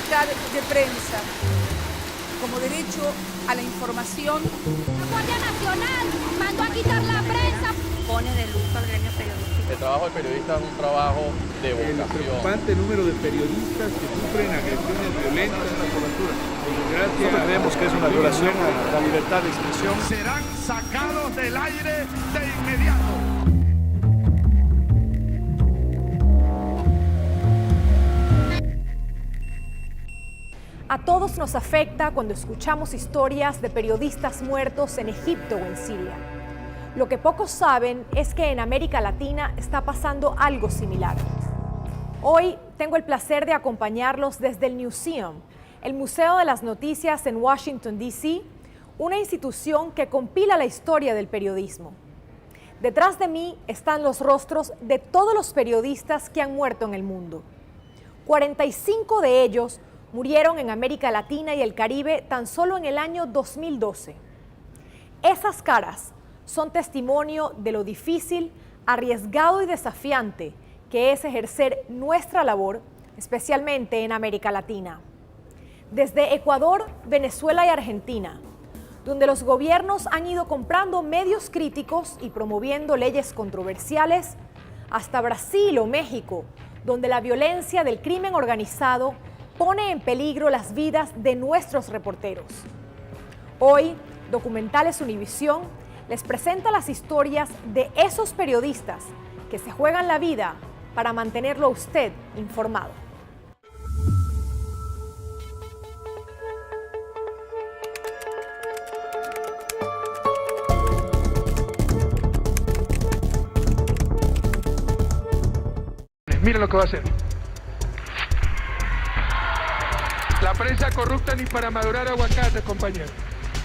libertad de prensa, como derecho a la información. La Guardia Nacional mandó a quitar la prensa. Pone de luto al gremio periodístico. El trabajo del periodista es un trabajo de vocación. El preocupante número de periodistas que sufren agresiones violentas en la cobertura. Nosotros creemos que es una violación a la libertad de expresión. Serán sacados del aire de inmediato. A todos nos afecta cuando escuchamos historias de periodistas muertos en Egipto o en Siria. Lo que pocos saben es que en América Latina está pasando algo similar. Hoy tengo el placer de acompañarlos desde el Newseum, el Museo de las Noticias en Washington, D.C., una institución que compila la historia del periodismo. Detrás de mí están los rostros de todos los periodistas que han muerto en el mundo. 45 de ellos murieron en América Latina y el Caribe tan solo en el año 2012. Esas caras son testimonio de lo difícil, arriesgado y desafiante que es ejercer nuestra labor, especialmente en América Latina. Desde Ecuador, Venezuela y Argentina, donde los gobiernos han ido comprando medios críticos y promoviendo leyes controversiales, hasta Brasil o México, donde la violencia del crimen organizado pone en peligro las vidas de nuestros reporteros. Hoy, Documentales Univisión les presenta las historias de esos periodistas que se juegan la vida para mantenerlo a usted informado. Mira lo que va a hacer. La prensa corrupta ni para madurar aguacate, compañero.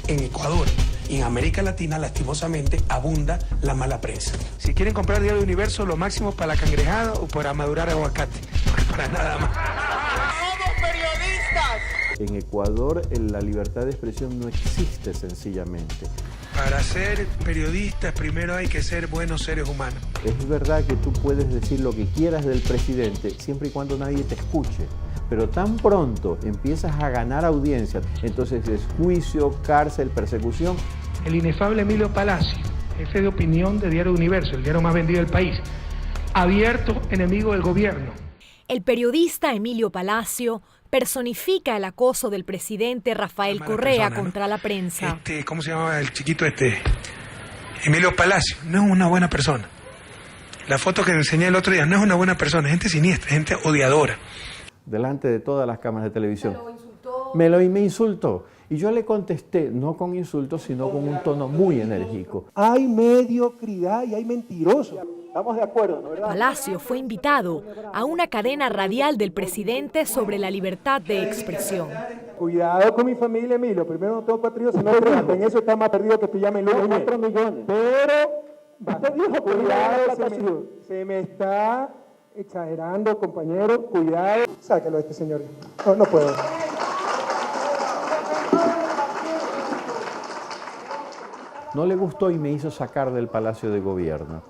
En Ecuador y en América Latina, lastimosamente, abunda la mala prensa. Si quieren comprar Diario Universo, lo máximo para la cangrejada o para madurar aguacate. No es para nada más. ¡Somos periodistas! En Ecuador, la libertad de expresión no existe sencillamente. Para ser periodistas, primero hay que ser buenos seres humanos. Es verdad que tú puedes decir lo que quieras del presidente, siempre y cuando nadie te escuche. Pero tan pronto empiezas a ganar audiencia, entonces es juicio, cárcel, persecución. El inefable Emilio Palacio, jefe de opinión de Diario Universo, el diario más vendido del país, abierto enemigo del gobierno. El periodista Emilio Palacio personifica el acoso del presidente Rafael Correa contra la prensa. ¿Cómo se llamaba el chiquito este? Emilio Palacio, no es una buena persona. La foto que enseñé el otro día, no es una buena persona, gente siniestra, gente odiadora. Delante de todas las cámaras de televisión. Me insultó. Y yo le contesté, no con insultos, sino con un tono muy enérgico. Hay mediocridad y hay mentirosos. Estamos de acuerdo, ¿no? ¿Verdad? Palacio fue invitado a una cadena radial del presidente sobre la libertad de expresión. Cuidado con mi familia, Emilio. Primero no tengo 4 hijos, sino 3. En eso está más perdido que pijama en Lugo. 4 millones. Pero, cuidado, se me está exagerando, compañero. Cuidado. Sáquelo a este señor. No puedo. No le gustó y me hizo sacar del Palacio de Gobierno.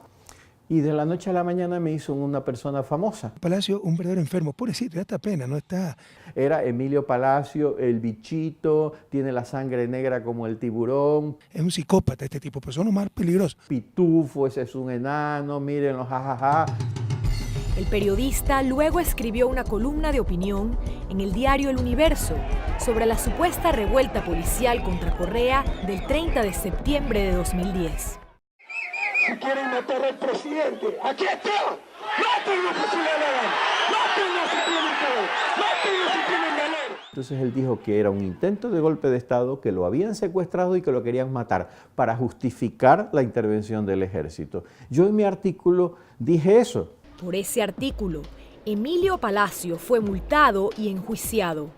Y de la noche a la mañana me hizo una persona famosa. Palacio, un verdadero enfermo, pobrecito, ya está pena, no está. Era Emilio Palacio, el bichito, tiene la sangre negra como el tiburón. Es un psicópata este tipo, pero son los más peligrosos. Pitufo, ese es un enano, mírenlo, jajaja. El periodista luego escribió una columna de opinión en el diario El Universo sobre la supuesta revuelta policial contra Correa del 30 de septiembre de 2010. Si quieren matar al presidente, aquí está. ¡Mátenlo si le dan! ¡Mátenlo si tienen poder! ¡Mátenlo si tienen ganar! Entonces él dijo que era un intento de golpe de Estado, que lo habían secuestrado y que lo querían matar para justificar la intervención del ejército. Yo en mi artículo dije eso. Por ese artículo, Emilio Palacio fue multado y enjuiciado.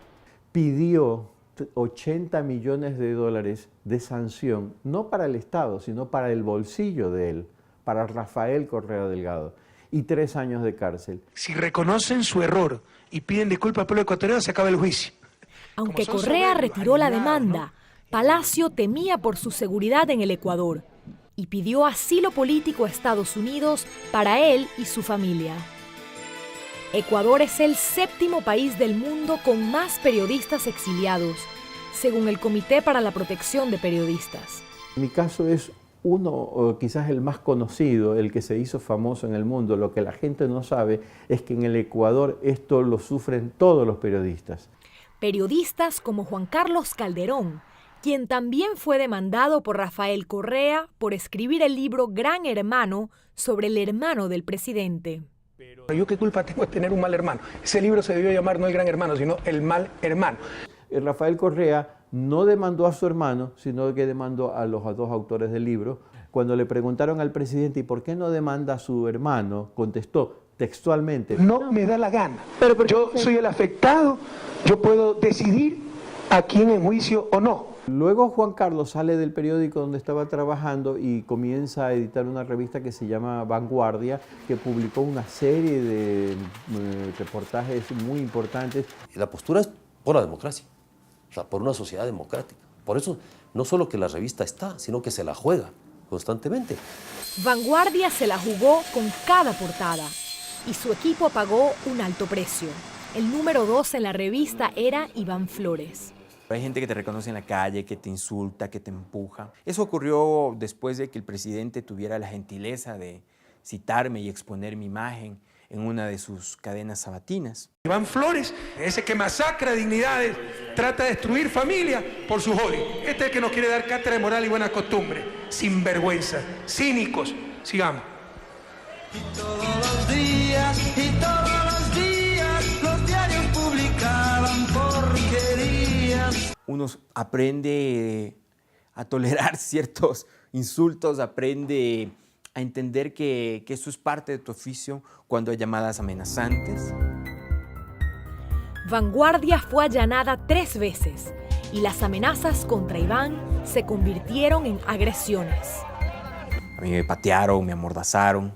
Pidió 80 millones de dólares de sanción, no para el Estado, sino para el bolsillo de él, para Rafael Correa Delgado, y 3 años de cárcel. Si reconocen su error y piden disculpas al pueblo ecuatoriano, se acaba el juicio. Aunque Correa retiró la demanda, Palacio temía por su seguridad en el Ecuador y pidió asilo político a Estados Unidos para él y su familia. Ecuador es el 7º país del mundo con más periodistas exiliados, según el Comité para la Protección de Periodistas. Mi caso es uno, o quizás el más conocido, el que se hizo famoso en el mundo. Lo que la gente no sabe es que en el Ecuador esto lo sufren todos los periodistas. Periodistas como Juan Carlos Calderón, quien también fue demandado por Rafael Correa por escribir el libro Gran Hermano sobre el hermano del presidente. Pero ¿yo qué culpa tengo de tener un mal hermano? Ese libro se debió llamar no El Gran Hermano, sino El Mal Hermano. Rafael Correa no demandó a su hermano, sino que demandó a los dos autores del libro. Cuando le preguntaron al presidente ¿y por qué no demanda a su hermano?, contestó textualmente: no me da la gana. Yo soy el afectado, yo puedo decidir a quién en juicio o no. Luego Juan Carlos sale del periódico donde estaba trabajando y comienza a editar una revista que se llama Vanguardia, que publicó una serie de reportajes muy importantes. La postura es por la democracia, o sea, por una sociedad democrática. Por eso, no solo que la revista está, sino que se la juega constantemente. Vanguardia se la jugó con cada portada y su equipo pagó un alto precio. El número 2 en la revista era Iván Flores. Hay gente que te reconoce en la calle, que te insulta, que te empuja. Eso ocurrió después de que el presidente tuviera la gentileza de citarme y exponer mi imagen en una de sus cadenas sabatinas. Iván Flores, ese que masacra dignidades, trata de destruir familias por su odio. Este es el que nos quiere dar cátedra de moral y buena costumbre. Sinvergüenza, cínicos. Sigamos. Y todos los días, los diarios publicaban porquerías. Uno aprende a tolerar ciertos insultos, aprende a entender que eso es parte de tu oficio cuando hay llamadas amenazantes. Vanguardia fue allanada 3 veces y las amenazas contra Iván se convirtieron en agresiones. A mí me patearon, me amordazaron,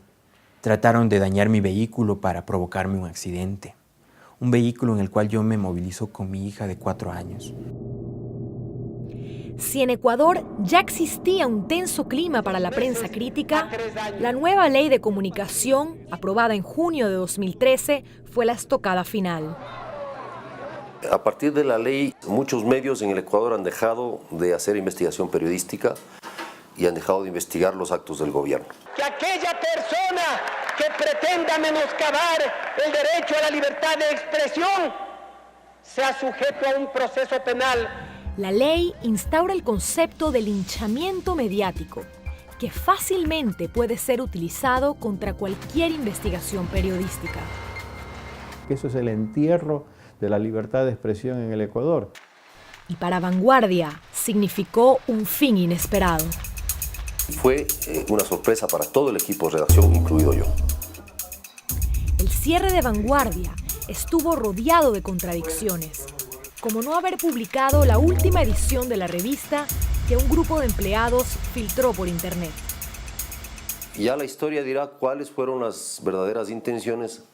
trataron de dañar mi vehículo para provocarme un accidente. Un vehículo en el cual yo me movilizo con mi hija de 4 años. Si en Ecuador ya existía un tenso clima para la prensa crítica, la nueva ley de comunicación, aprobada en junio de 2013, fue la estocada final. A partir de la ley, muchos medios en el Ecuador han dejado de hacer investigación periodística y han dejado de investigar los actos del gobierno. Que aquella persona que pretenda menoscabar el derecho a la libertad de expresión sea sujeto a un proceso penal. La ley instaura el concepto de linchamiento mediático, que fácilmente puede ser utilizado contra cualquier investigación periodística. Eso es el entierro de la libertad de expresión en el Ecuador. Y para Vanguardia significó un fin inesperado. Fue una sorpresa para todo el equipo de redacción, incluido yo. El cierre de Vanguardia estuvo rodeado de contradicciones, como no haber publicado la última edición de la revista que un grupo de empleados filtró por internet. Ya la historia dirá cuáles fueron las verdaderas intenciones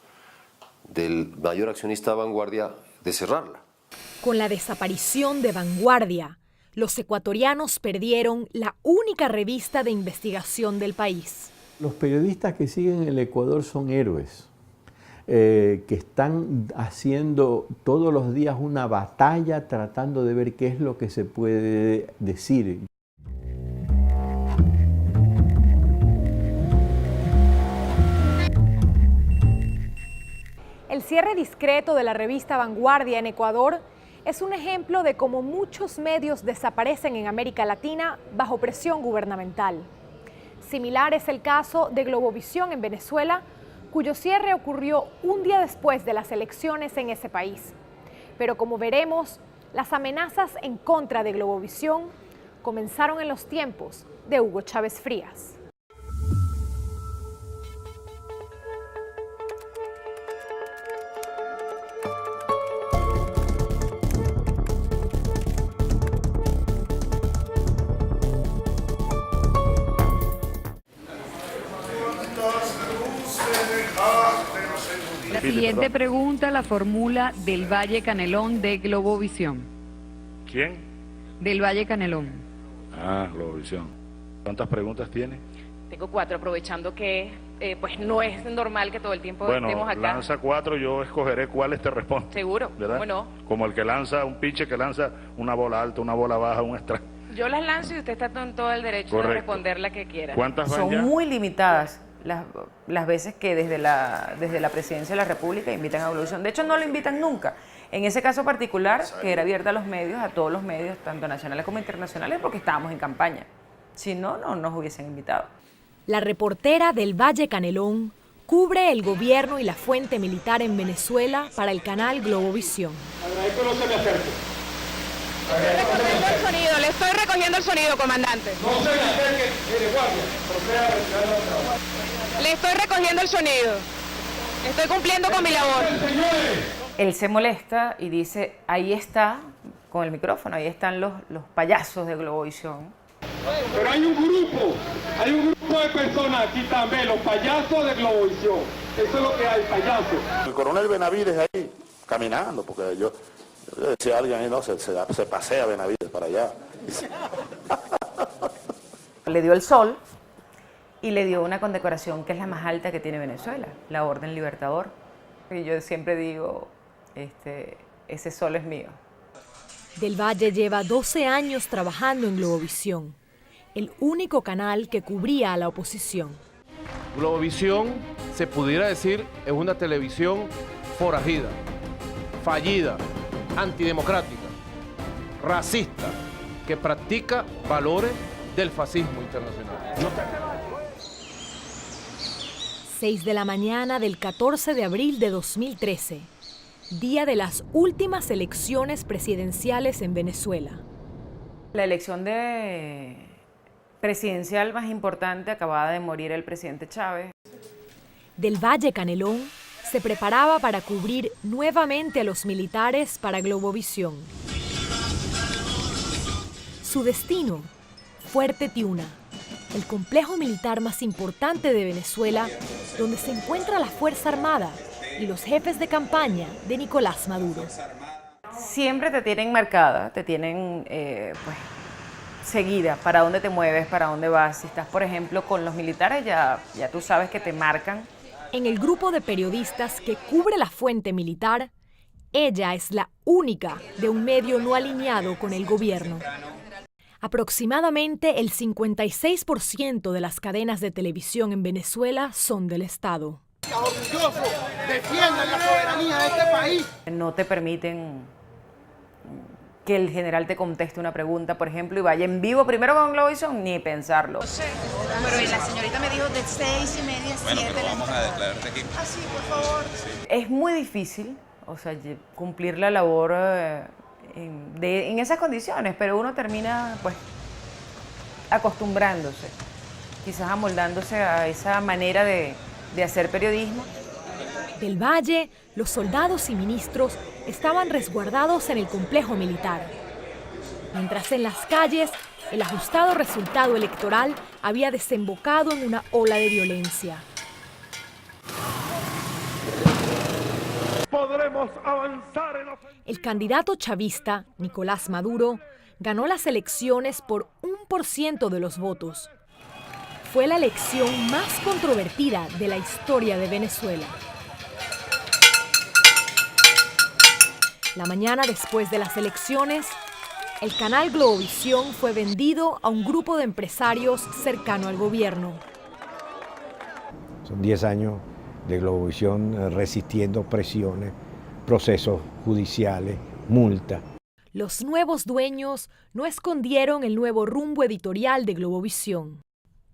del mayor accionista de Vanguardia de cerrarla. Con la desaparición de Vanguardia, los ecuatorianos perdieron la única revista de investigación del país. Los periodistas que siguen el Ecuador son héroes, que están haciendo todos los días una batalla tratando de ver qué es lo que se puede decir. El cierre discreto de la revista Vanguardia en Ecuador es un ejemplo de cómo muchos medios desaparecen en América Latina bajo presión gubernamental. Similar es el caso de Globovisión en Venezuela, cuyo cierre ocurrió un día después de las elecciones en ese país. Pero como veremos, las amenazas en contra de Globovisión comenzaron en los tiempos de Hugo Chávez Frías. La siguiente pregunta la formula Del Valle Canelón de Globovisión. ¿Quién? Del Valle Canelón. Ah, Globovisión. ¿Cuántas preguntas tiene? Tengo 4, aprovechando que pues no es normal que todo el tiempo Bueno, estemos acá. lanza 4, yo escogeré cuáles te responden. Seguro, ¿verdad? ¿cómo no? Como el que lanza, un pitcher que lanza una bola alta, una bola baja, un strike. Yo las lanzo y usted está con todo el derecho Correcto. de responder la que quiera. ¿Cuántas van Son ya? muy limitadas las veces que desde la Presidencia de la República invitan a Globovisión. De hecho, no lo invitan nunca. En ese caso particular, que era abierta a los medios, a todos los medios, tanto nacionales como internacionales, porque estábamos en campaña. Si no, no nos hubiesen invitado. La reportera del Valle Canelón cubre el gobierno y la fuente militar en Venezuela para el canal Globovisión. Agradezco no se me acerque. Le estoy recogiendo el sonido, comandante. No se me acerque, mire, guardia. Proceda a retirar la otra. Le estoy recogiendo el sonido. Estoy cumpliendo con mi labor. Él se molesta y dice, ahí está, con el micrófono, ahí están los payasos de Globovisión. Pero hay un grupo de personas aquí también, los payasos de Globovisión. Eso es lo que hay, payasos. El coronel Benavides ahí, caminando, porque yo decía a alguien ahí, no, se pasea Benavides para allá. Le dio el sol y le dio una condecoración que es la más alta que tiene Venezuela, la Orden Libertador. Y yo siempre digo, ese sol es mío. Del Valle lleva 12 años trabajando en Globovisión, el único canal que cubría a la oposición. Globovisión, se pudiera decir, es una televisión forajida, fallida, antidemocrática, racista, que practica valores del fascismo internacional. 6 de la mañana del 14 de abril de 2013, día de las últimas elecciones presidenciales en Venezuela. La elección presidencial más importante, acababa de morir el presidente Chávez. Del Valle Canelón se preparaba para cubrir nuevamente a los militares para Globovisión. Su destino, Fuerte Tiuna, el complejo militar más importante de Venezuela, donde se encuentra la Fuerza Armada y los jefes de campaña de Nicolás Maduro. Siempre te tienen marcada, te tienen seguida, para dónde te mueves, para dónde vas. Si estás, por ejemplo, con los militares, ya tú sabes que te marcan. En el grupo de periodistas que cubre la fuente militar, ella es la única de un medio no alineado con el gobierno. Aproximadamente el 56% de las cadenas de televisión en Venezuela son del Estado. Orgulloso, defiendan la soberanía de este país. No te permiten que el general te conteste una pregunta, por ejemplo, y vaya en vivo primero con Globovisión, ni pensarlo. Pero la señorita me dijo de 6:30 a 7. Bueno, pero vamos a declararte aquí. Así, por favor. Es muy difícil, o sea, cumplir la labor en esas condiciones, pero uno termina, pues, acostumbrándose, quizás amoldándose a esa manera de hacer periodismo. Del Valle, los soldados y ministros estaban resguardados en el complejo militar. Mientras en las calles, el ajustado resultado electoral había desembocado en una ola de violencia. Podremos avanzar en El candidato chavista, Nicolás Maduro, ganó las elecciones por 1% de los votos. Fue la elección más controvertida de la historia de Venezuela. La mañana después de las elecciones, el canal Globovisión fue vendido a un grupo de empresarios cercano al gobierno. Son 10 años de Globovisión resistiendo presiones, procesos judiciales, multa. Los nuevos dueños no escondieron el nuevo rumbo editorial de Globovisión.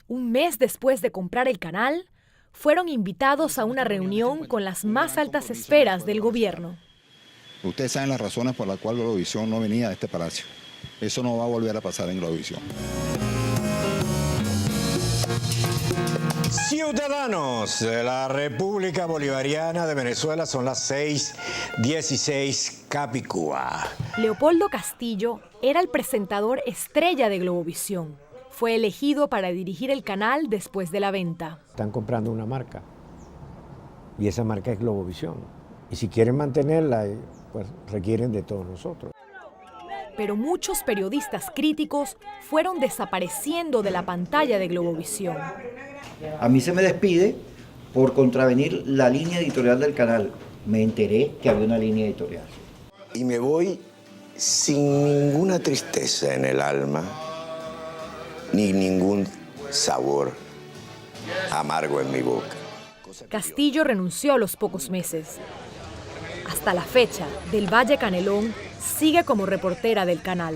Un mes después de comprar el canal, fueron invitados a una reunión con las más altas esferas del gobierno. Ustedes saben las razones por las cuales Globovisión no venía a este palacio. Eso no va a volver a pasar en Globovisión. Ciudadanos de la República Bolivariana de Venezuela, son las 6:16 Capicúa. Leopoldo Castillo era el presentador estrella de Globovisión. Fue elegido para dirigir el canal después de la venta. Están comprando una marca y esa marca es Globovisión. Y si quieren mantenerla, pues requieren de todos nosotros. Pero muchos periodistas críticos fueron desapareciendo de la pantalla de Globovisión. A mí se me despide por contravenir la línea editorial del canal. Me enteré que había una línea editorial. Y me voy sin ninguna tristeza en el alma, ni ningún sabor amargo en mi boca. Castillo renunció a los pocos meses. Hasta la fecha, Del Valle Canelón sigue como reportera del canal.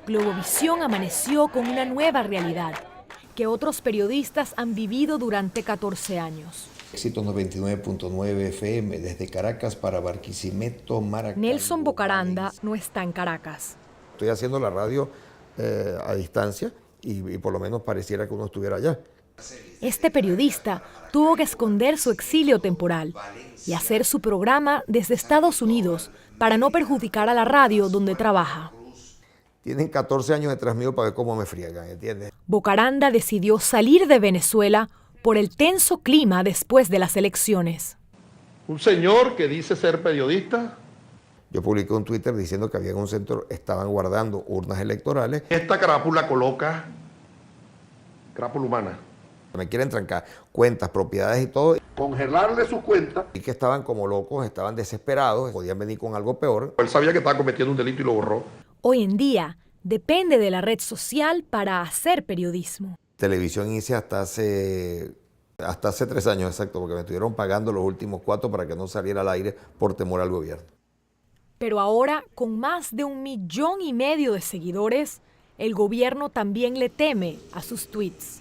Globovisión amaneció con una nueva realidad que otros periodistas han vivido durante 14 años. Éxito 99.9 FM desde Caracas para Barquisimeto, Maracaibo. Nelson Bocaranda no está en Caracas. Estoy haciendo la radio a distancia y por lo menos pareciera que uno estuviera allá. Este periodista tuvo que esconder su exilio temporal y hacer su programa desde Estados Unidos para no perjudicar a la radio donde trabaja. Tienen 14 años detrás mío para ver cómo me friegan, ¿entiendes? Bocaranda decidió salir de Venezuela por el tenso clima después de las elecciones. Un señor que dice ser periodista. Yo publiqué un Twitter diciendo que había en un centro, estaban guardando urnas electorales. Esta crápula coloca crápula humana. Me quieren trancar cuentas, propiedades y todo. Congelarle sus cuentas. Y que estaban como locos, estaban desesperados, podían venir con algo peor. Él sabía que estaba cometiendo un delito y lo borró. Hoy en día, depende de la red social para hacer periodismo. Televisión hice hasta hace 3 años, exacto, porque me estuvieron pagando los últimos 4 para que no saliera al aire por temor al gobierno. Pero ahora, con más de 1,5 millones de seguidores, el gobierno también le teme a sus tweets.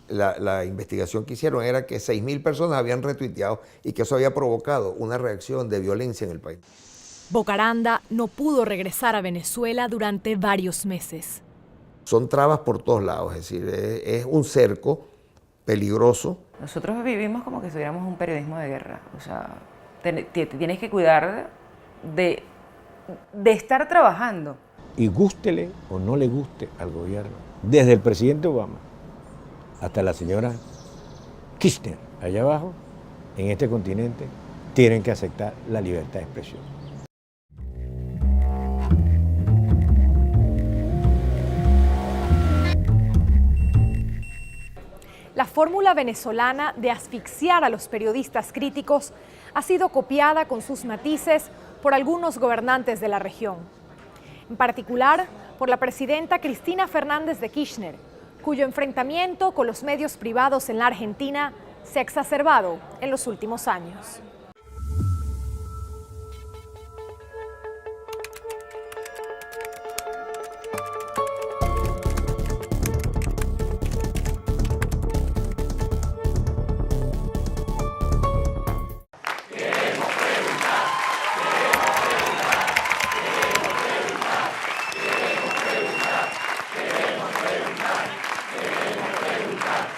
La investigación que hicieron era que 6.000 personas habían retuiteado y que eso había provocado una reacción de violencia en el país. Bocaranda no pudo regresar a Venezuela durante varios meses. Son trabas por todos lados, es decir, es un cerco peligroso. Nosotros vivimos como que estuviéramos un periodismo de guerra. O sea, te tienes que cuidar de estar trabajando. Y gústele o no le guste al gobierno, desde el presidente Obama hasta la señora Kirchner, allá abajo, en este continente, tienen que aceptar la libertad de expresión. La fórmula venezolana de asfixiar a los periodistas críticos ha sido copiada con sus matices por algunos gobernantes de la región. En particular, por la presidenta Cristina Fernández de Kirchner, cuyo enfrentamiento con los medios privados en la Argentina se ha exacerbado en los últimos años.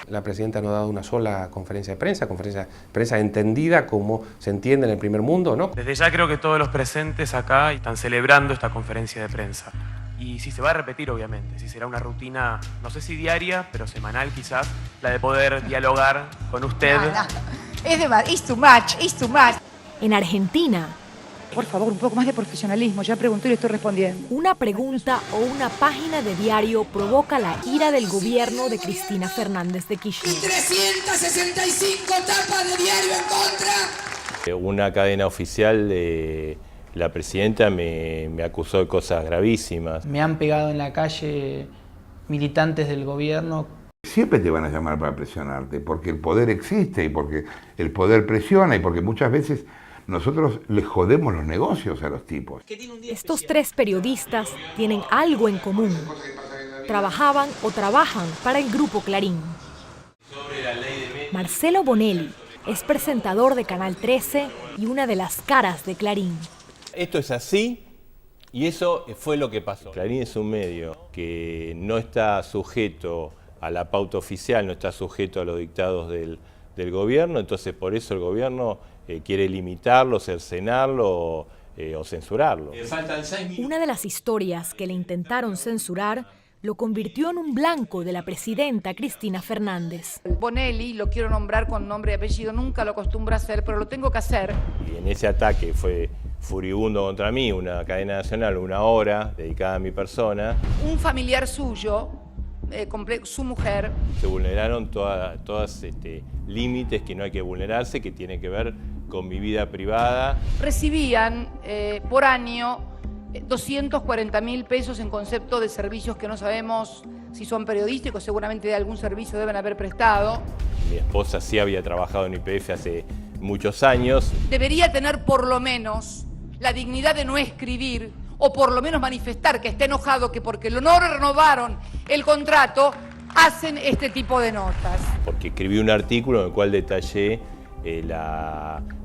La presidenta no ha dado una sola conferencia de prensa entendida como se entiende en el primer mundo, ¿no? Desde ya creo que todos los presentes acá están celebrando esta conferencia de prensa. Y si se va a repetir, obviamente, si será una rutina, no sé si diaria, pero semanal quizás, la de poder dialogar con usted. Es too much. En Argentina, Por favor, un poco más de profesionalismo. Ya pregunté y le estoy respondiendo. una pregunta o una página de diario provoca la ira del gobierno de Cristina Fernández de Kirchner. 365 tapas de diario en contra. Una cadena oficial de la presidenta me acusó de cosas gravísimas. Me han pegado en la calle militantes del gobierno. Siempre te van a llamar para presionarte, porque el poder existe y porque el poder presiona y porque muchas veces nosotros les jodemos los negocios a los tipos. Estos 3 periodistas tienen algo en común. Trabajaban o trabajan para el Grupo Clarín. Marcelo Bonelli es presentador de Canal 13 y una de las caras de Clarín. Esto es así y eso fue lo que pasó. Clarín es un medio que no está sujeto a la pauta oficial, no está sujeto a los dictados del gobierno, entonces por eso el gobierno quiere limitarlo, cercenarlo o censurarlo. Una de las historias que le intentaron censurar lo convirtió en un blanco de la presidenta Cristina Fernández. Bonelli, lo quiero nombrar con nombre y apellido, nunca lo acostumbro a hacer, pero lo tengo que hacer. Y en ese ataque fue furibundo contra mí, una cadena nacional, 1 hora dedicada a mi persona. Un familiar suyo, su mujer. Se vulneraron todas límites que no hay que vulnerarse, que tienen que ver con mi vida privada. Recibían por año 240.000 pesos en concepto de servicios que no sabemos si son periodísticos, seguramente de algún servicio deben haber prestado. Mi esposa sí había trabajado en YPF hace muchos años. Debería tener por lo menos la dignidad de no escribir o por lo menos manifestar que está enojado que porque no renovaron el contrato hacen este tipo de notas. Porque escribí un artículo en el cual detallé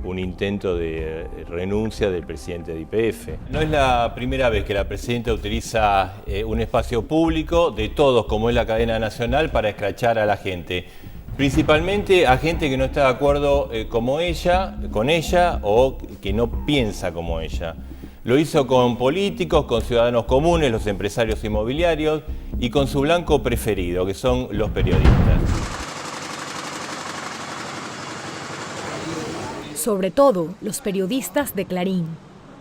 un intento de renuncia del presidente de YPF. No es la primera vez que la presidenta utiliza un espacio público de todos, como es la cadena nacional, para escrachar a la gente. Principalmente a gente que no está de acuerdo con ella o que no piensa como ella. Lo hizo con políticos, con ciudadanos comunes, los empresarios inmobiliarios y con su blanco preferido, que son los periodistas. Sobre todo los periodistas de Clarín,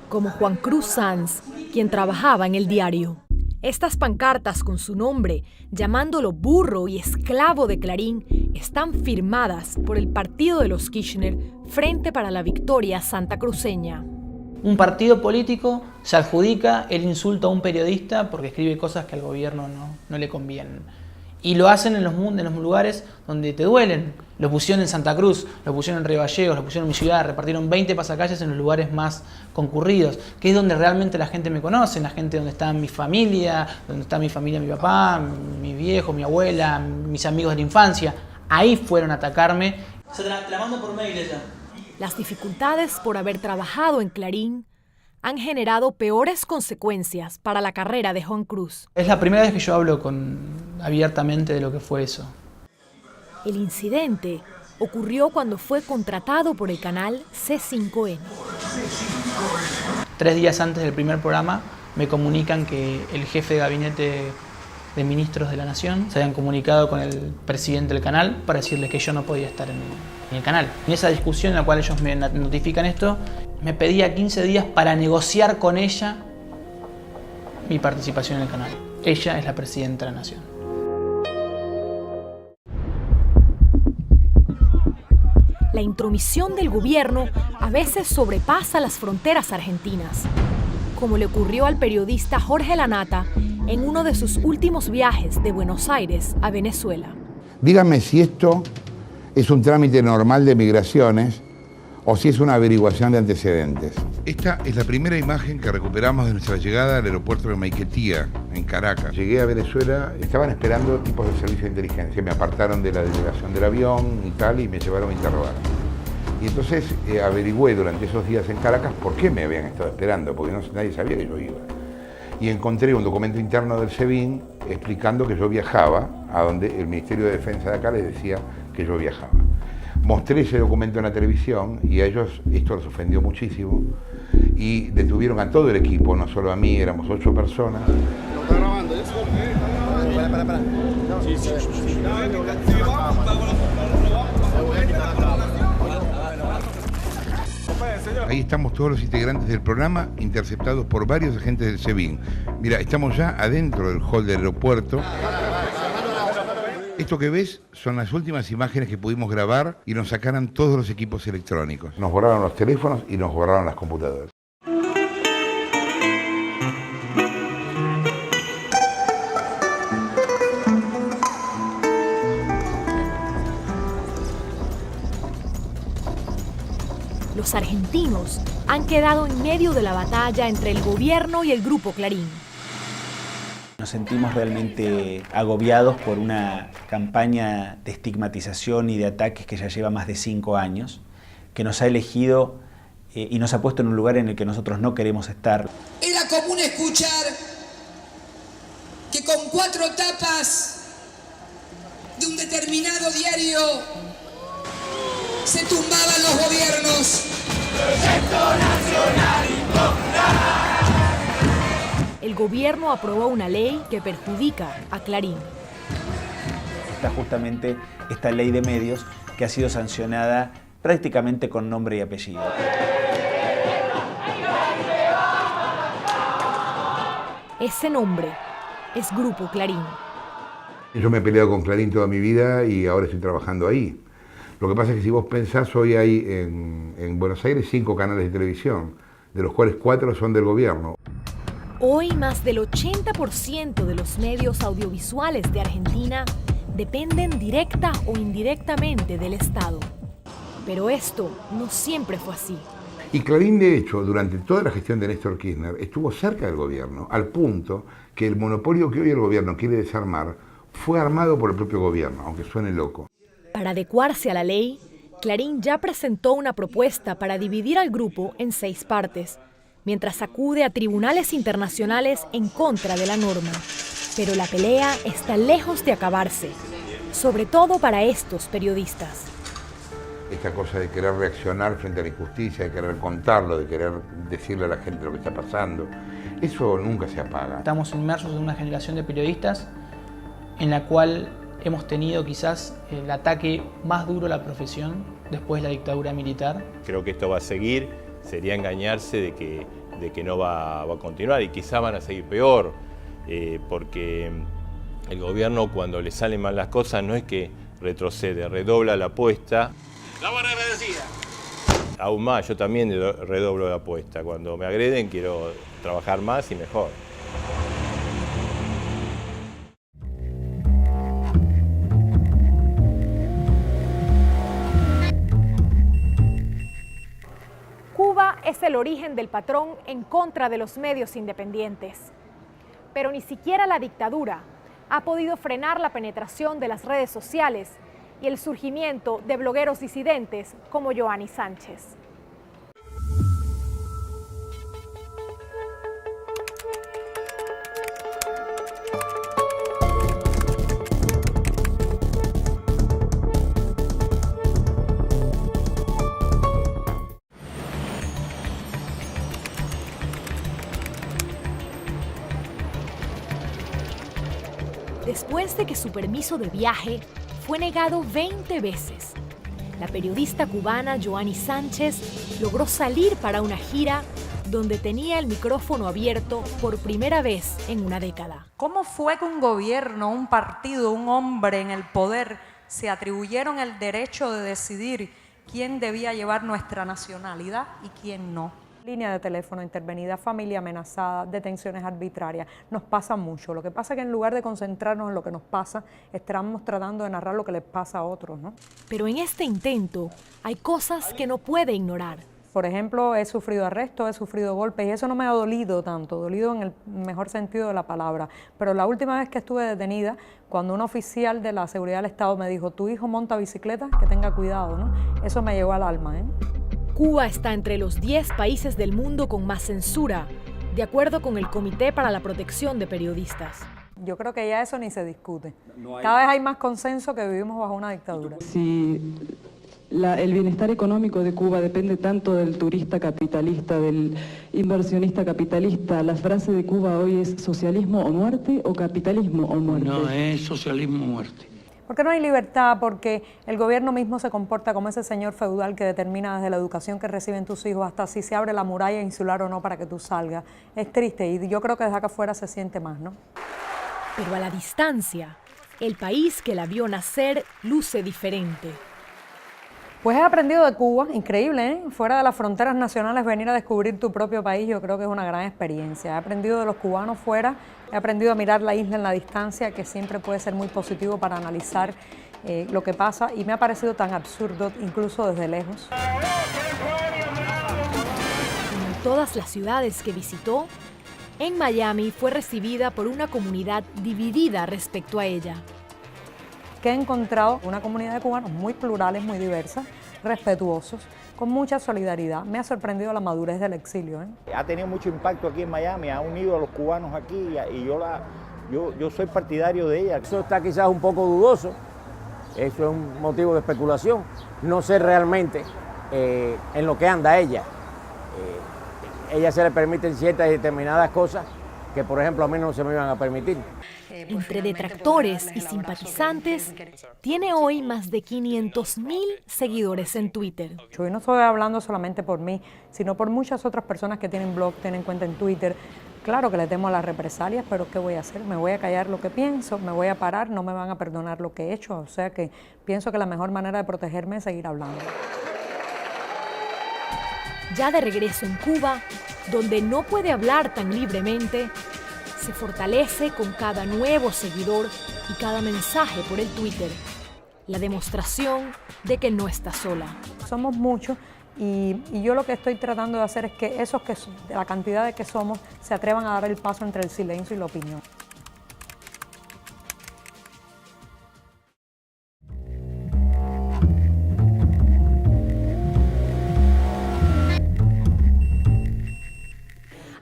como Juan Cruz Sanz, quien trabajaba en el diario. Estas pancartas con su nombre, llamándolo burro y esclavo de Clarín, están firmadas por el partido de los Kirchner, Frente para la Victoria santacruceña. Un partido político se adjudica el insulto a un periodista porque escribe cosas que al gobierno no le convienen. Y lo hacen en los lugares donde te duelen. Lo pusieron en Santa Cruz, lo pusieron en Río Gallegos, lo pusieron en mi ciudad, repartieron 20 pasacalles en los lugares más concurridos, que es donde realmente la gente me conoce, la gente donde está mi familia, mi papá, mi viejo, mi abuela, mis amigos de la infancia. Ahí fueron a atacarme. Se te la mando por mail ella. Las dificultades por haber trabajado en Clarín han generado peores consecuencias para la carrera de Juan Cruz. Es la primera vez que yo hablo abiertamente de lo que fue eso. El incidente ocurrió cuando fue contratado por el canal C5N. 3 días antes del primer programa me comunican que el jefe de gabinete de ministros de la Nación se habían comunicado con el presidente del canal para decirle que yo no podía estar en el canal. En esa discusión en la cual ellos me notifican esto, me pedía 15 días para negociar con ella mi participación en el canal. Ella es la presidenta de la Nación. La intromisión del gobierno a veces sobrepasa las fronteras argentinas, como le ocurrió al periodista Jorge Lanata en uno de sus últimos viajes de Buenos Aires a Venezuela. Dígame si esto es un trámite normal de migraciones o si es una averiguación de antecedentes. Esta es la primera imagen que recuperamos de nuestra llegada al aeropuerto de Maiquetía, en Caracas. Llegué a Venezuela, estaban esperando tipos de servicio de inteligencia. Me apartaron de la delegación del avión y tal, y me llevaron a interrogar. Y entonces averigüé durante esos días en Caracas por qué me habían estado esperando, porque nadie sabía que yo iba. Y encontré un documento interno del SEBIN explicando que yo viajaba, a donde el Ministerio de Defensa de acá les decía que yo viajaba. Mostré ese documento en la televisión y a ellos esto les ofendió muchísimo y detuvieron a todo el equipo, no solo a mí, éramos 8 personas. ¿Lo está grabando eso? Para. Sí. Ahí estamos todos los integrantes del programa, interceptados por varios agentes del SEBIN. Mira, estamos ya adentro del hall del aeropuerto. Esto que ves son las últimas imágenes que pudimos grabar y nos sacaron todos los equipos electrónicos. Nos borraron los teléfonos y nos borraron las computadoras. Los argentinos han quedado en medio de la batalla entre el gobierno y el Grupo Clarín. Nos sentimos realmente agobiados por una campaña de estigmatización y de ataques que ya lleva más de 5 años, que nos ha elegido y nos ha puesto en un lugar en el que nosotros no queremos estar. Era común escuchar que con 4 tapas de un determinado diario se tumbaban los gobiernos. Proyecto Nacional Impopular. El gobierno aprobó una ley que perjudica a Clarín. Está justamente esta ley de medios que ha sido sancionada prácticamente con nombre y apellido. Ese nombre es Grupo Clarín. Yo me he peleado con Clarín toda mi vida y ahora estoy trabajando ahí. Lo que pasa es que si vos pensás, hoy hay en Buenos Aires 5 canales de televisión, de los cuales 4 son del gobierno. Hoy más del 80% de los medios audiovisuales de Argentina dependen directa o indirectamente del Estado. Pero esto no siempre fue así. Y Clarín, de hecho, durante toda la gestión de Néstor Kirchner, estuvo cerca del gobierno, al punto que el monopolio que hoy el gobierno quiere desarmar fue armado por el propio gobierno, aunque suene loco. Para adecuarse a la ley, Clarín ya presentó una propuesta para dividir al grupo en 6 partes, mientras acude a tribunales internacionales en contra de la norma. Pero la pelea está lejos de acabarse, sobre todo para estos periodistas. Esta cosa de querer reaccionar frente a la injusticia, de querer contarlo, de querer decirle a la gente lo que está pasando, eso nunca se apaga. Estamos inmersos en una generación de periodistas en la cual hemos tenido quizás el ataque más duro a la profesión después de la dictadura militar. Creo que esto va a seguir, sería engañarse de que no va a continuar y quizá van a seguir peor, porque el gobierno cuando le salen mal las cosas no es que retrocede, redobla la apuesta. La buena agradecida. Aún más, yo también redoblo la apuesta. Cuando me agreden quiero trabajar más y mejor. Cuba es el origen del patrón en contra de los medios independientes. Pero ni siquiera la dictadura ha podido frenar la penetración de las redes sociales y el surgimiento de blogueros disidentes como Yoani Sánchez. Después de que su permiso de viaje fue negado 20 veces, la periodista cubana Yoani Sánchez logró salir para una gira donde tenía el micrófono abierto por primera vez en una década. ¿Cómo fue que un gobierno, un partido, un hombre en el poder se atribuyeron el derecho de decidir quién debía llevar nuestra nacionalidad y quién no? Línea de teléfono intervenida, familia amenazada, detenciones arbitrarias. Nos pasa mucho. Lo que pasa es que en lugar de concentrarnos en lo que nos pasa, estamos tratando de narrar lo que les pasa a otros, ¿no? Pero en este intento hay cosas que no puede ignorar. Por ejemplo, he sufrido arrestos, he sufrido golpes y eso no me ha dolido tanto, dolido en el mejor sentido de la palabra. Pero la última vez que estuve detenida, cuando un oficial de la seguridad del Estado me dijo, tu hijo monta bicicleta, que tenga cuidado, ¿no? Eso me llegó al alma, ¿eh? Cuba está entre los 10 países del mundo con más censura, de acuerdo con el Comité para la Protección de Periodistas. Yo creo que ya eso ni se discute. Cada vez hay más consenso que vivimos bajo una dictadura. Si el bienestar económico de Cuba depende tanto del turista capitalista, del inversionista capitalista, la frase de Cuba hoy es socialismo o muerte o capitalismo o muerte. No, es socialismo o muerte. ¿Por qué no hay libertad? Porque el gobierno mismo se comporta como ese señor feudal que determina desde la educación que reciben tus hijos hasta si se abre la muralla insular o no para que tú salgas. Es triste y yo creo que desde acá afuera se siente más, ¿no? Pero a la distancia, el país que la vio nacer luce diferente. Pues he aprendido de Cuba, increíble, ¿eh? Fuera de las fronteras nacionales, venir a descubrir tu propio país, yo creo que es una gran experiencia. He aprendido de los cubanos fuera, he aprendido a mirar la isla en la distancia, que siempre puede ser muy positivo para analizar lo que pasa, y me ha parecido tan absurdo, incluso desde lejos. En todas las ciudades que visitó, en Miami fue recibida por una comunidad dividida respecto a ella. Que he encontrado una comunidad de cubanos muy plurales, muy diversas, respetuosos, con mucha solidaridad. Me ha sorprendido la madurez del exilio, ¿eh? Ha tenido mucho impacto aquí en Miami, ha unido a los cubanos aquí y yo soy partidario de ella. Eso está quizás un poco dudoso, eso es un motivo de especulación. No sé realmente en lo que anda ella. Ella se le permiten ciertas y determinadas cosas que, por ejemplo, a mí no se me iban a permitir. Entre detractores y simpatizantes, tiene hoy más de 500.000 seguidores en Twitter. Yo no estoy hablando solamente por mí, sino por muchas otras personas que tienen blog, tienen cuenta en Twitter, Claro que le temo a las represalias, pero ¿qué voy a hacer? Me voy a callar lo que pienso, me voy a parar, no me van a perdonar lo que he hecho. O sea que pienso que la mejor manera de protegerme es seguir hablando. Ya de regreso en Cuba, donde no puede hablar tan libremente, se fortalece con cada nuevo seguidor y cada mensaje por el Twitter. La demostración de que no está sola. Somos muchos. Y yo lo que estoy tratando de hacer es que esos que la cantidad de que somos se atrevan a dar el paso entre el silencio y la opinión.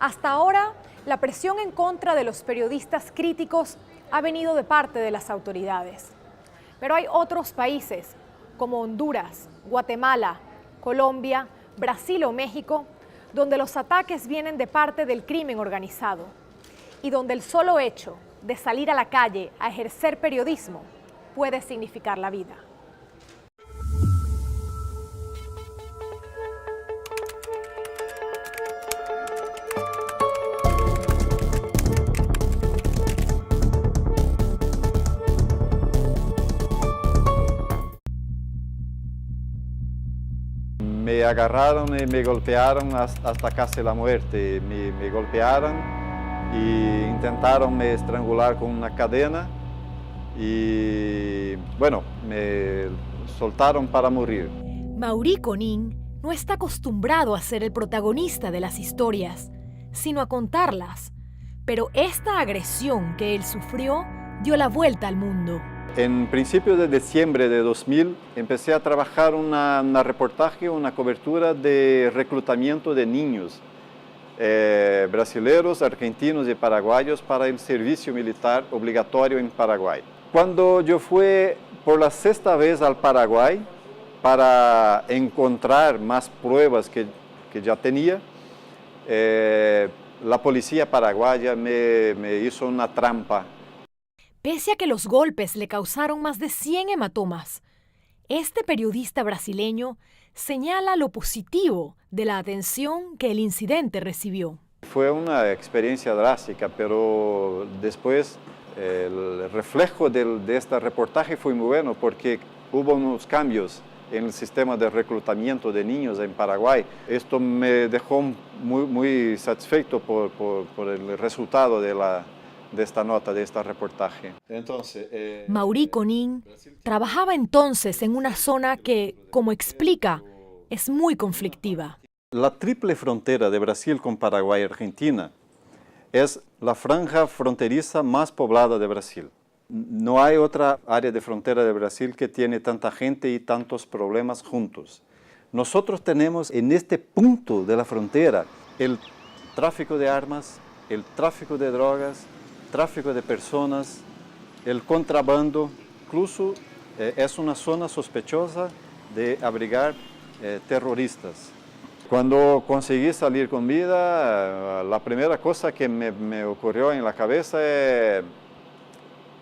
Hasta ahora, la presión en contra de los periodistas críticos ha venido de parte de las autoridades. Pero hay otros países, como Honduras, Guatemala, Colombia, Brasil o México, donde los ataques vienen de parte del crimen organizado y donde el solo hecho de salir a la calle a ejercer periodismo puede significar la vida. Me agarraron y me golpearon hasta casi la muerte. Me golpearon e intentaron me estrangular con una cadena y bueno, me soltaron para morir. Maurí Conin no está acostumbrado a ser el protagonista de las historias, sino a contarlas. Pero esta agresión que él sufrió dio la vuelta al mundo. En principio de diciembre de 2000 empecé a trabajar una reportaje, una cobertura de reclutamiento de niños brasileños, argentinos y paraguayos para el servicio militar obligatorio en Paraguay. Cuando yo fui por la sexta vez al Paraguay para encontrar más pruebas que ya tenía, la policía paraguaya me hizo una trampa. Pese a que los golpes le causaron más de 100 hematomas, este periodista brasileño señala lo positivo de la atención que el incidente recibió. Fue una experiencia drástica, pero después el reflejo de este reportaje fue muy bueno porque hubo unos cambios en el sistema de reclutamiento de niños en Paraguay. Esto me dejó muy satisfecho por el resultado de esta nota, de este reportaje. Entonces, Maurí Conin trabajaba entonces en una zona que, como explica, es muy conflictiva. La triple frontera de Brasil con Paraguay y Argentina es la franja fronteriza más poblada de Brasil. No hay otra área de frontera de Brasil que tiene tanta gente y tantos problemas juntos. Nosotros tenemos en este punto de la frontera el tráfico de armas, el tráfico de drogas, tráfico de personas, el contrabando, incluso es una zona sospechosa de abrigar terroristas. Cuando conseguí salir con vida, la primera cosa que me ocurrió en la cabeza es,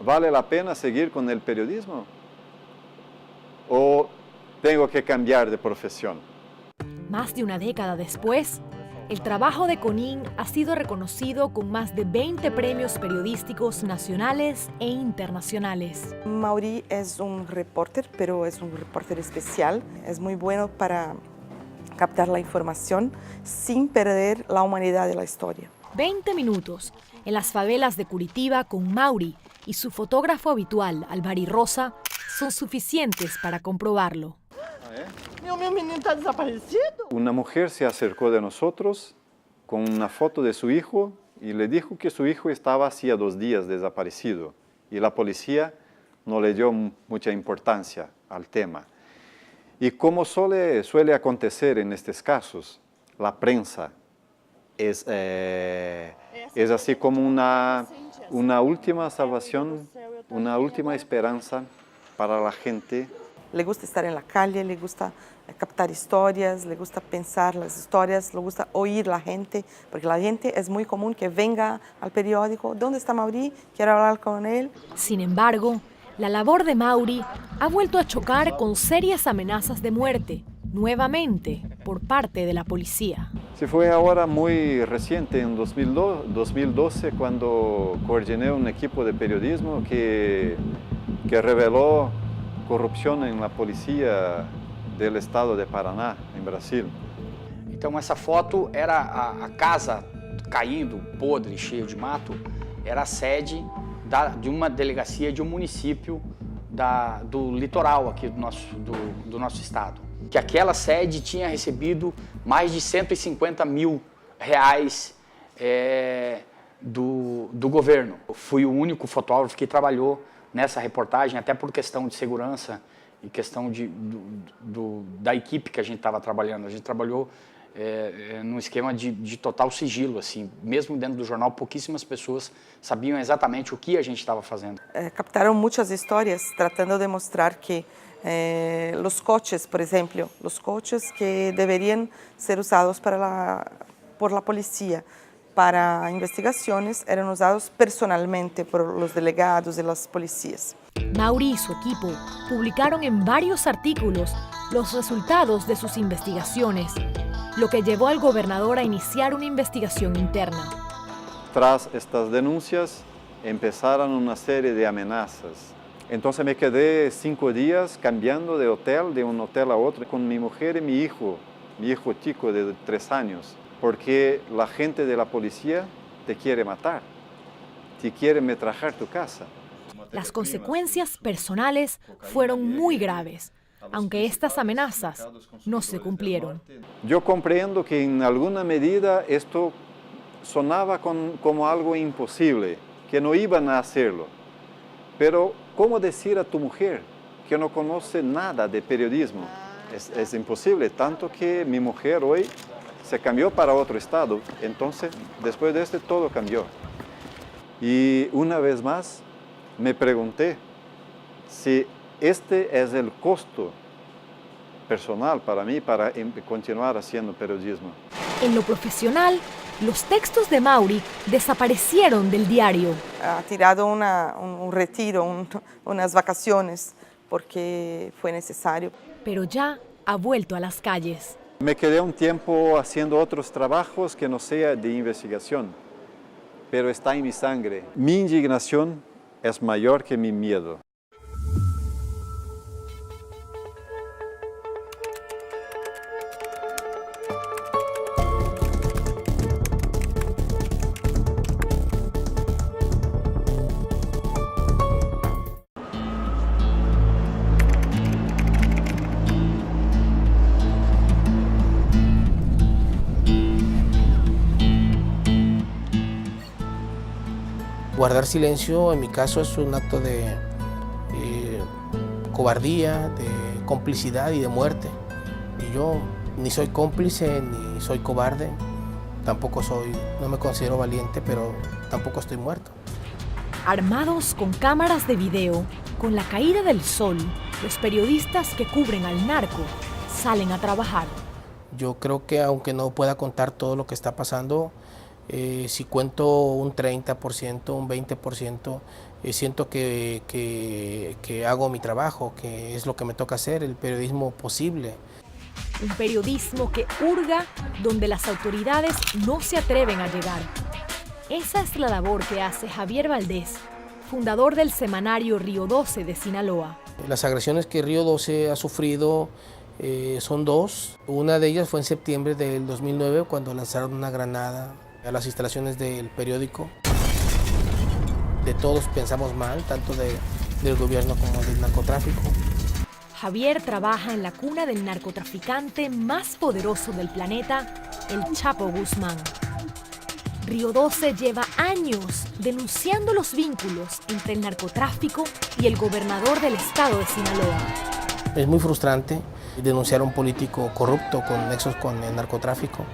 ¿vale la pena seguir con el periodismo? ¿O tengo que cambiar de profesión? Más de una década después, el trabajo de Conin ha sido reconocido con más de 20 premios periodísticos nacionales e internacionales. Maurí es un reporter, pero es un reporter especial. Es muy bueno para captar la información sin perder la humanidad de la historia. 20 minutos en las favelas de Curitiba con Maurí y su fotógrafo habitual, Alvari Rosa, son suficientes para comprobarlo. Mi menino está desaparecido. Una mujer se acercó de nosotros con una foto de su hijo y le dijo que su hijo estaba hacía 2 días desaparecido y la policía no le dio mucha importancia al tema. Y como suele acontecer en estos casos, la prensa es así como una última salvación, una última esperanza para la gente. Le gusta estar en la calle, le gusta captar historias, le gusta pensar las historias, le gusta oír la gente, porque la gente es muy común que venga al periódico, ¿dónde está Maurí? Quiero hablar con él. Sin embargo, la labor de Maurí ha vuelto a chocar con serias amenazas de muerte, nuevamente por parte de la policía. Sí, fue ahora muy reciente, en 2012, cuando coordiné un equipo de periodismo que reveló corrupção na polícia do estado de Paraná, em Brasil. Então essa foto era a casa caindo, podre, cheia de mato, era a sede de uma delegacia de um município do litoral aqui do nosso estado. Que aquela sede tinha recebido mais de 150 mil reais do governo. Eu fui o único fotógrafo que trabalhou nessa reportagem, até por questão de segurança e questão da equipe que a gente estava trabalhando. A gente trabalhou num esquema de total sigilo, assim, mesmo dentro do jornal, pouquíssimas pessoas sabiam exatamente o que a gente estava fazendo. Captaram muitas histórias tratando de mostrar que os coches, por exemplo, os coches que deveriam ser usados por la policía para investigaciones eran usados personalmente por los delegados de las policías. Mauri y su equipo publicaron en varios artículos los resultados de sus investigaciones, lo que llevó al gobernador a iniciar una investigación interna. Tras estas denuncias empezaron una serie de amenazas. Entonces me quedé 5 días cambiando de hotel, de un hotel a otro, con mi mujer y mi hijo chico de 3 años. Porque la gente de la policía te quiere matar, te quiere metrajar tu casa. Las consecuencias personales fueron muy graves, aunque estas amenazas no se cumplieron. Yo comprendo que en alguna medida esto sonaba como algo imposible, que no iban a hacerlo. Pero ¿cómo decir a tu mujer que no conoce nada de periodismo? Es imposible, tanto que mi mujer hoy se cambió para otro estado, entonces después de este todo cambió. Y una vez más me pregunté si este es el costo personal para mí para continuar haciendo periodismo. En lo profesional, los textos de Mauri desaparecieron del diario. Ha tirado un retiro, unas vacaciones, porque fue necesario. Pero ya ha vuelto a las calles. Me quedé un tiempo haciendo otros trabajos que no sea de investigación, pero está en mi sangre. Mi indignación es mayor que mi miedo. Guardar silencio, en mi caso, es un acto de cobardía, de complicidad y de muerte. Y yo ni soy cómplice, ni soy cobarde, no me considero valiente, pero tampoco estoy muerto. Armados con cámaras de video, con la caída del sol, los periodistas que cubren al narco salen a trabajar. Yo creo que aunque no pueda contar todo lo que está pasando, si cuento un 30%, un 20%, siento que hago mi trabajo, que es lo que me toca hacer, el periodismo posible. Un periodismo que hurga donde las autoridades no se atreven a llegar. Esa es la labor que hace Javier Valdés, fundador del semanario Río 12 de Sinaloa. Las agresiones que Río 12 ha sufrido son 2. Una de ellas fue en septiembre del 2009, cuando lanzaron una granada a las instalaciones del periódico. De todos pensamos mal, tanto del gobierno como del narcotráfico. Javier trabaja en la cuna del narcotraficante más poderoso del planeta, el Chapo Guzmán. Río 12 lleva años denunciando los vínculos entre el narcotráfico y el gobernador del estado de Sinaloa. Es muy frustrante denunciar a un político corrupto con nexos con el narcotráfico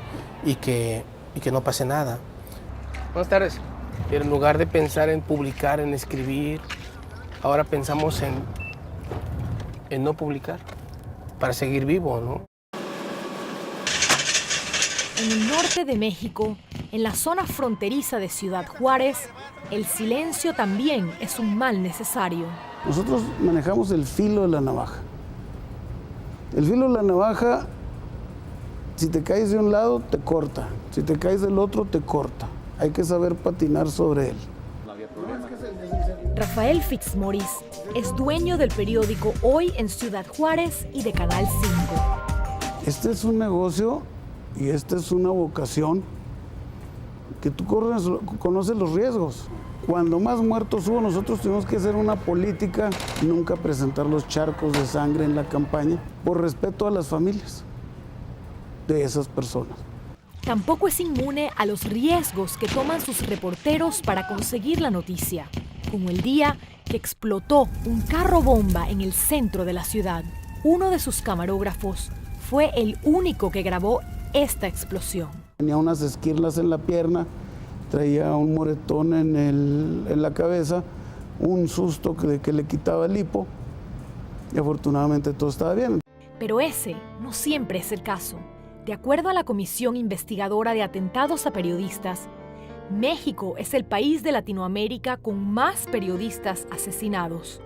y que no pase nada. Buenas tardes. En lugar de pensar en publicar, en escribir, ahora pensamos en no publicar para seguir vivo, ¿no? En el norte de México, en la zona fronteriza de Ciudad Juárez, el silencio también es un mal necesario. Nosotros manejamos el filo de la navaja. El filo de la navaja Si te caes de un lado, te corta. Si te caes del otro, te corta. Hay que saber patinar sobre él. Rafael Fitzmaurice es dueño del periódico Hoy en Ciudad Juárez y de Canal 5. Este es un negocio y esta es una vocación que tú conoces los riesgos. Cuando más muertos hubo, nosotros tuvimos que hacer una política, nunca presentar los charcos de sangre en la campaña, por respeto a las familias de esas personas. Tampoco es inmune a los riesgos que toman sus reporteros para conseguir la noticia, como el día que explotó un carro bomba en el centro de la ciudad. Uno de sus camarógrafos fue el único que grabó esta explosión. Tenía unas esquirlas en la pierna, traía un moretón en la cabeza, un susto que le quitaba el hipo y afortunadamente todo estaba bien. Pero ese no siempre es el caso. De acuerdo a la Comisión Investigadora de Atentados a Periodistas, México es el país de Latinoamérica con más periodistas asesinados.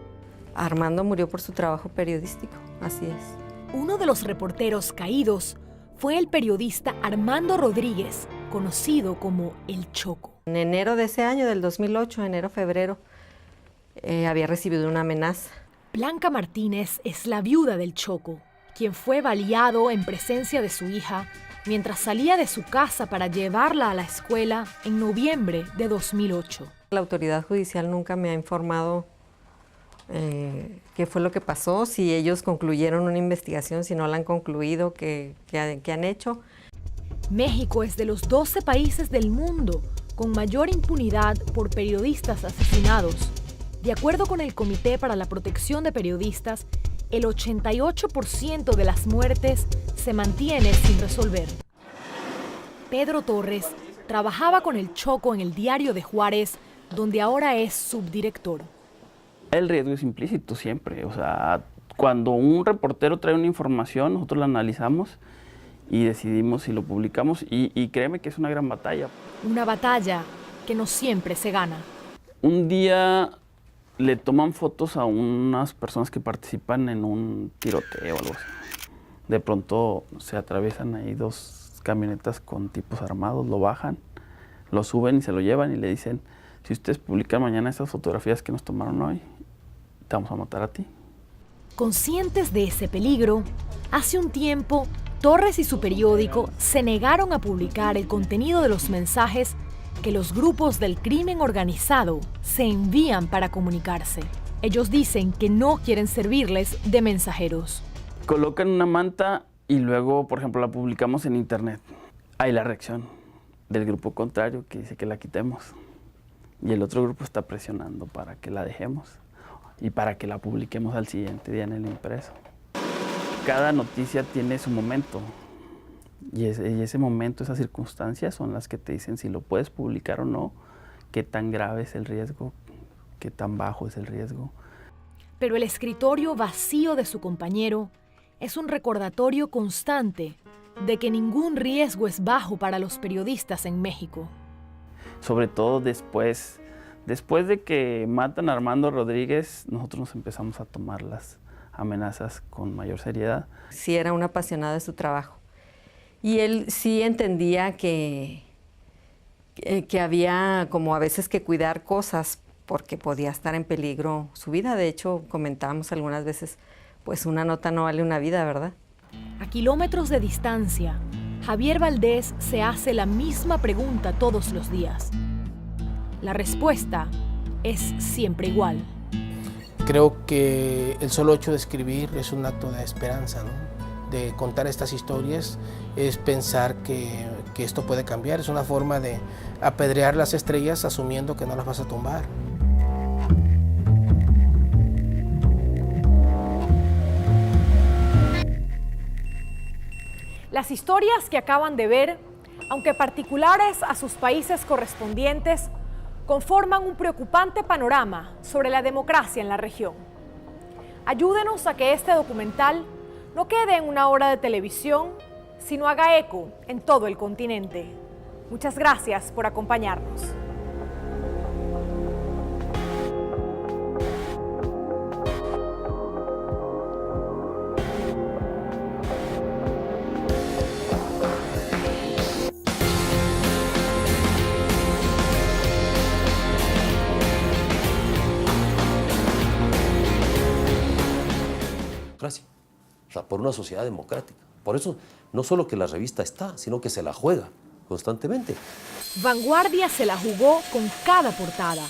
Armando murió por su trabajo periodístico, así es. Uno de los reporteros caídos fue el periodista Armando Rodríguez, conocido como El Choco. En enero de ese año, del 2008, enero-febrero, había recibido una amenaza. Blanca Martínez es la viuda del Choco, quien fue baleado en presencia de su hija mientras salía de su casa para llevarla a la escuela en noviembre de 2008. La autoridad judicial nunca me ha informado qué fue lo que pasó, si ellos concluyeron una investigación, si no la han concluido, qué han hecho. México es de los 12 países del mundo con mayor impunidad por periodistas asesinados. De acuerdo con el Comité para la Protección de Periodistas, el 88% de las muertes se mantiene sin resolver. Pedro Torres trabajaba con El Choco en el Diario de Juárez, donde ahora es subdirector. El riesgo es implícito siempre, o sea, cuando un reportero trae una información, nosotros la analizamos y decidimos si lo publicamos y créeme que es una gran batalla. Una batalla que no siempre se gana. Un día le toman fotos a unas personas que participan en un tiroteo o algo así. De pronto se atraviesan ahí dos camionetas con tipos armados, lo bajan, lo suben y se lo llevan y le dicen, si ustedes publican mañana esas fotografías que nos tomaron hoy, te vamos a matar a ti. Conscientes de ese peligro, hace un tiempo Torres y su periódico se negaron a publicar el contenido de los mensajes que los grupos del crimen organizado se envían para comunicarse. Ellos dicen que no quieren servirles de mensajeros. Colocan una manta y luego, por ejemplo, la publicamos en internet. Hay la reacción del grupo contrario que dice que la quitemos. Y el otro grupo está presionando para que la dejemos y para que la publiquemos al siguiente día en el impreso. Cada noticia tiene su momento. Y ese momento, esas circunstancias son las que te dicen si lo puedes publicar o no, qué tan grave es el riesgo, qué tan bajo es el riesgo. Pero el escritorio vacío de su compañero es un recordatorio constante de que ningún riesgo es bajo para los periodistas en México. Sobre todo después de que matan a Armando Rodríguez, nosotros nos empezamos a tomar las amenazas con mayor seriedad. Sí, era un apasionado de su trabajo. Y él sí entendía que había como a veces que cuidar cosas porque podía estar en peligro su vida. De hecho, comentábamos algunas veces, pues una nota no vale una vida, ¿verdad? A kilómetros de distancia, Javier Valdés se hace la misma pregunta todos los días. La respuesta es siempre igual. Creo que el solo hecho de escribir es un acto de esperanza, ¿no? De contar estas historias es pensar que esto puede cambiar, es una forma de apedrear las estrellas asumiendo que no las vas a tumbar. Las historias que acaban de ver, aunque particulares a sus países correspondientes, conforman un preocupante panorama sobre la democracia en la región. Ayúdenos a que este documental no quede en una hora de televisión, sino haga eco en todo el continente. Muchas gracias por acompañarnos. democracia, o sea, por una sociedad democrática. Por eso, no solo que la revista está, sino que se la juega constantemente. Vanguardia se la jugó con cada portada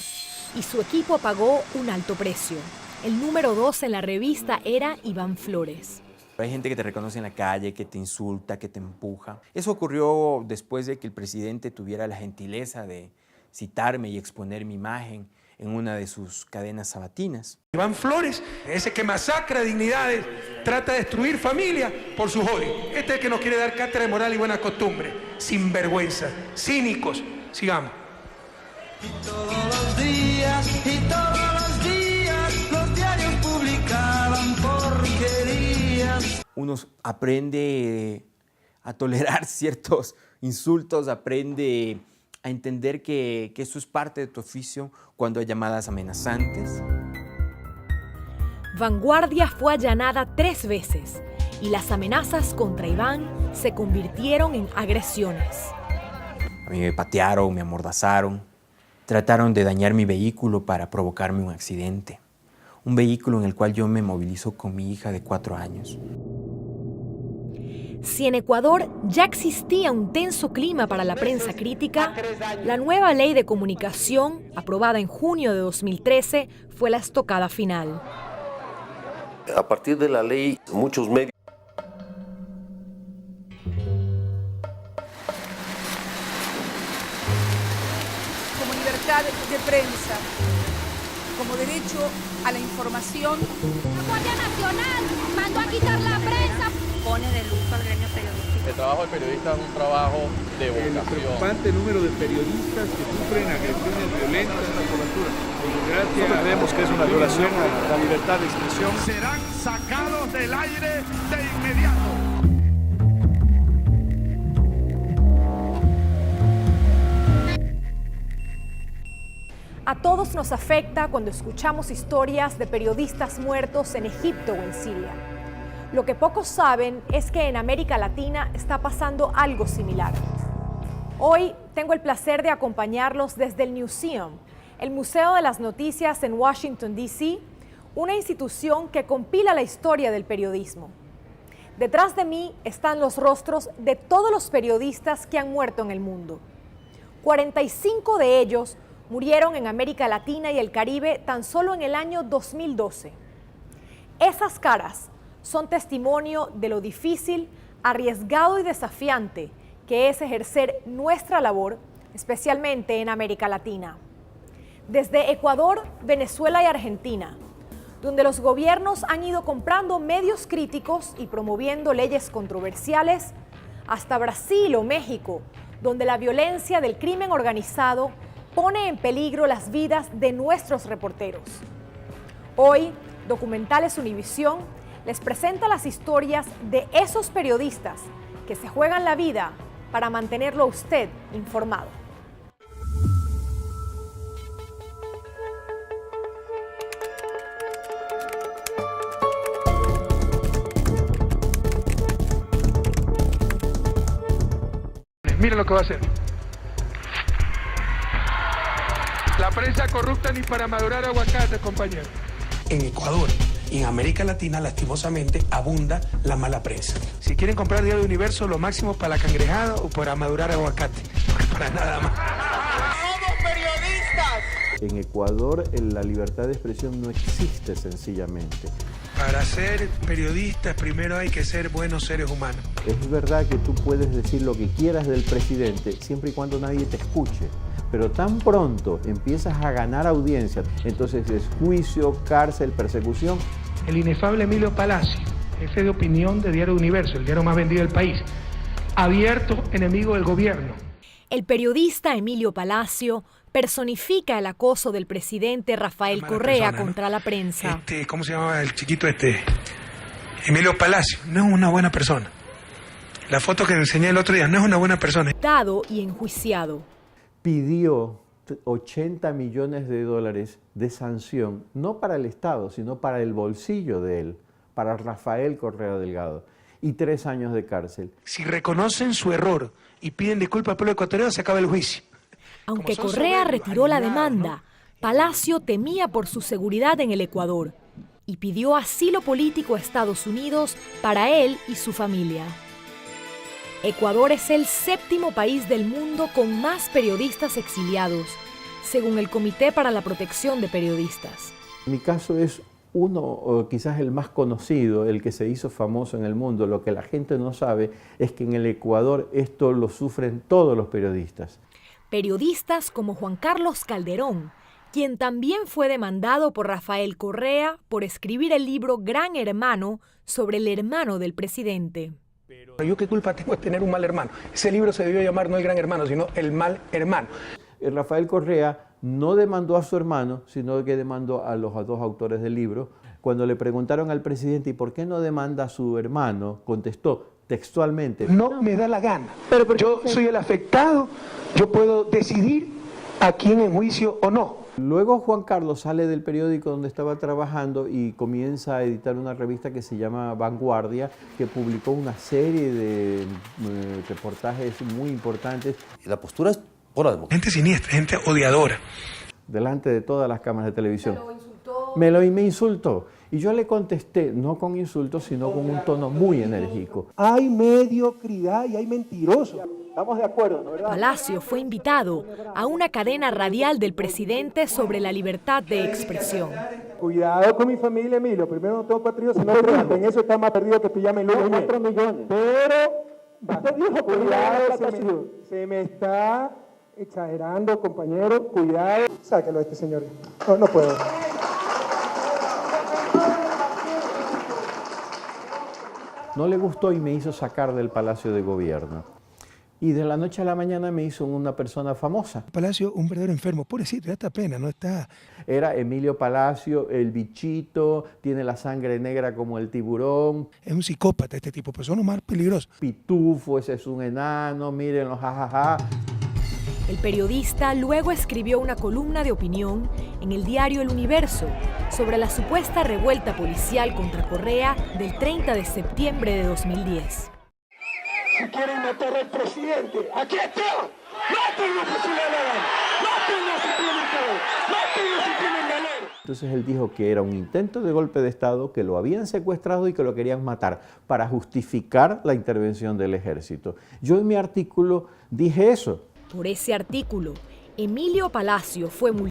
y su equipo pagó un alto precio. El número 2 en la revista era Iván Flores. Hay gente que te reconoce en la calle, que te insulta, que te empuja. Eso ocurrió después de que el presidente tuviera la gentileza de citarme y exponer mi imagen en una de sus cadenas sabatinas. Iván Flores, ese que masacra dignidades, trata de destruir familias por sus odios. Este es el que nos quiere dar cátedra de moral y buena costumbre. Sinvergüenza, cínicos. Sigamos. Y todos los días, los diarios publicaban porquerías. Uno aprende a tolerar ciertos insultos, aprende a entender que eso es parte de tu oficio cuando hay llamadas amenazantes. Vanguardia fue allanada 3 veces y las amenazas contra Iván se convirtieron en agresiones. A mí me patearon, me amordazaron, trataron de dañar mi vehículo para provocarme un accidente. Un vehículo en el cual yo me movilizo con mi hija de 4 años. Si en Ecuador ya existía un tenso clima para la prensa crítica, la nueva ley de comunicación, aprobada en junio de 2013, fue la estocada final. A partir de la ley, muchos medios... Como libertad de prensa, como derecho a la información. La Guardia Nacional mandó a quitar la prensa. Pone de luto al gremio periodístico. El trabajo de periodista es un trabajo de vocación. El preocupante número de periodistas que sufren agresiones violentas en la cobertura. Nosotros creemos que es una violación a la libertad de expresión. Serán sacados del aire de inmediato. A todos nos afecta cuando escuchamos historias de periodistas muertos en Egipto o en Siria. Lo que pocos saben es que en América Latina está pasando algo similar. Hoy tengo el placer de acompañarlos desde el Newseum, el Museo de las Noticias en Washington, D.C., una institución que compila la historia del periodismo. Detrás de mí están los rostros de todos los periodistas que han muerto en el mundo. 45 de ellos murieron en América Latina y el Caribe tan solo en el año 2012. Esas caras son testimonio de lo difícil, arriesgado y desafiante que es ejercer nuestra labor, especialmente en América Latina. Desde Ecuador, Venezuela y Argentina, donde los gobiernos han ido comprando medios críticos y promoviendo leyes controversiales, hasta Brasil o México, donde la violencia del crimen organizado pone en peligro las vidas de nuestros reporteros. Hoy, Documentales Univisión les presenta las historias de esos periodistas que se juegan la vida para mantenerlo a usted informado. Mira lo que va a hacer. La prensa corrupta ni para madurar aguacate, compañero. En Ecuador y en América Latina, lastimosamente, abunda la mala prensa. Si quieren comprar Diario Universo, lo máximo para la cangrejada o para madurar aguacate. Para nada más. ¡Somos periodistas! En Ecuador la libertad de expresión no existe sencillamente. Para ser periodistas, primero hay que ser buenos seres humanos. Es verdad que tú puedes decir lo que quieras del presidente siempre y cuando nadie te escuche. Pero tan pronto empiezas a ganar audiencia, entonces es juicio, cárcel, persecución. El inefable Emilio Palacio, jefe de opinión de Diario Universo, el diario más vendido del país, abierto enemigo del gobierno. El periodista Emilio Palacio personifica el acoso del presidente Rafael Correa contra la prensa. ¿Cómo se llamaba el chiquito este? Emilio Palacio, no es una buena persona. La foto que enseñé el otro día, no es una buena persona. Dado y enjuiciado. Pidió 80 millones de dólares de sanción, no para el Estado, sino para el bolsillo de él, para Rafael Correa Delgado, y 3 años de cárcel. Si reconocen su error y piden disculpas al pueblo ecuatoriano, se acaba el juicio. Aunque Correa retiró la demanda, Palacio temía por su seguridad en el Ecuador y pidió asilo político a Estados Unidos para él y su familia. Ecuador es el 7º país del mundo con más periodistas exiliados, según el Comité para la Protección de Periodistas. Mi caso es uno, o quizás el más conocido, el que se hizo famoso en el mundo. Lo que la gente no sabe es que en el Ecuador esto lo sufren todos los periodistas. Periodistas como Juan Carlos Calderón, quien también fue demandado por Rafael Correa por escribir el libro Gran Hermano sobre el hermano del presidente. ¿Yo qué culpa tengo de tener un mal hermano? Ese libro se debió llamar no El Gran Hermano, sino El Mal Hermano. Rafael Correa no demandó a su hermano, sino que demandó a los dos autores del libro. Cuando le preguntaron al presidente, ¿y por qué no demanda a su hermano?, contestó textualmente: no me da la gana. Pero yo soy el afectado, yo puedo decidir a quién en juicio o no. Luego Juan Carlos sale del periódico donde estaba trabajando y comienza a editar una revista que se llama Vanguardia, que publicó una serie de reportajes muy importantes. Y la postura es por la democracia. Gente siniestra, gente odiadora. Delante de todas las cámaras de televisión. Me insultó. Y yo le contesté, no con insultos, sino con un tono muy enérgico. Hay mediocridad y hay mentirosos. Estamos de acuerdo, ¿no? ¿Verdad? Palacio fue invitado a una cadena radial del presidente sobre la libertad de expresión. Cuidado con mi familia, Emilio. Primero no tengo 4 hijos, sino 3. En eso está más perdido que pijama en lunes. 4 millones. Pero, cuidado, se me está exagerando, compañero. Cuidado. Sáquelo a este señor. No puedo. No le gustó y me hizo sacar del Palacio de Gobierno. Y de la noche a la mañana me hizo una persona famosa. Palacio, un verdadero enfermo. Pobrecito, ya está pena, no está. Era Emilio Palacio, el bichito, tiene la sangre negra como el tiburón. Es un psicópata este tipo, pero son los más peligrosos. Pitufo, ese es un enano, mírenlo, jajaja. El periodista luego escribió una columna de opinión en el diario El Universo sobre la supuesta revuelta policial contra Correa del 30 de septiembre de 2010. Si quieren matar al presidente, aquí está. ¡Mátenlo si le dan! ¡Mátenlo si tienen poder! ¡Mátenlo si tienen valor! Entonces él dijo que era un intento de golpe de Estado, que lo habían secuestrado y que lo querían matar para justificar la intervención del ejército. Yo en mi artículo dije eso. Por ese artículo, Emilio Palacio fue multado.